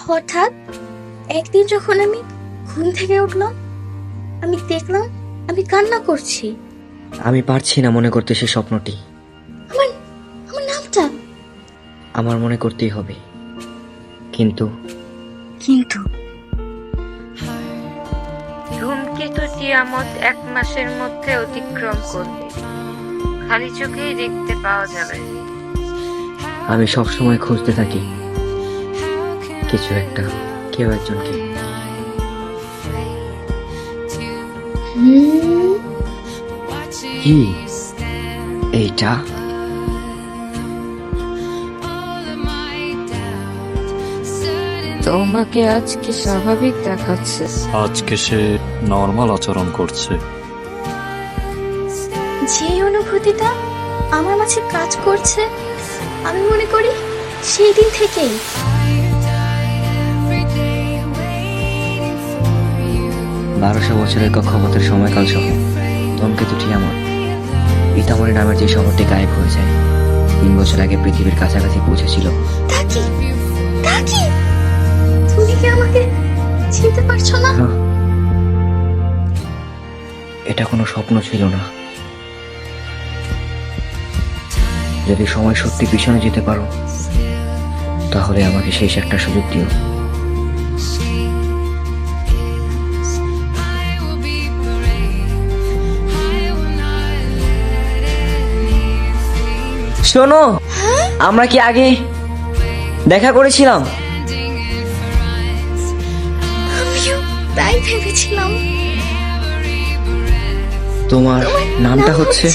হঠাৎ একদিন যখন আমি ঘুম থেকে উঠলাম, আমি দেখলাম আমি কান্না করছি। আমি পারছি না মনে করতে সে স্বপ্নটি। আমার আমার নামটা। আমার মনে করতেই হবে। কিন্তু কিন্তু ধূমকেতু তিয়ামত 1 মাসের মধ্যে অতিক্রম করবে, খালি চোখেই দেখতে পাওয়া যাবে। আমি সবসময় খুঁজতে থাকি কিছু একটা, কেউ একজনকে। কি এইটা? তোমাকে আজকে স্বাভাবিক দেখাচ্ছে। আজকে সে নর্মাল আচরণ করছে। যে অনুভূতিটা আমার মাঝে কাজ করছে, আমি মনে করি সেই দিন থেকেই। বারোশো বছরের কক্ষপথের সময়কাল সহ ধূমকেতু টিয়ামত পিতামরি নামের যে শহরটি গায়েব হয়ে যায় 3 বছর আগে পৃথিবীর কাছাকাছি পৌঁছেছিল। তাকি তাকি, তুমি কি আমাকে চিনতে পারছো না? না, এটা কোনো স্বপ্ন ছিল না। যদি সময় সত্যি পিছনে যেতে পারো, তাহলে আমাকে শেষ একটা সুযোগ দিও। শোনো, আমরা কি আগে দেখা করেছিলাম? আমিও তাই ভেবেছিলাম। তোমার নামটা হচ্ছে?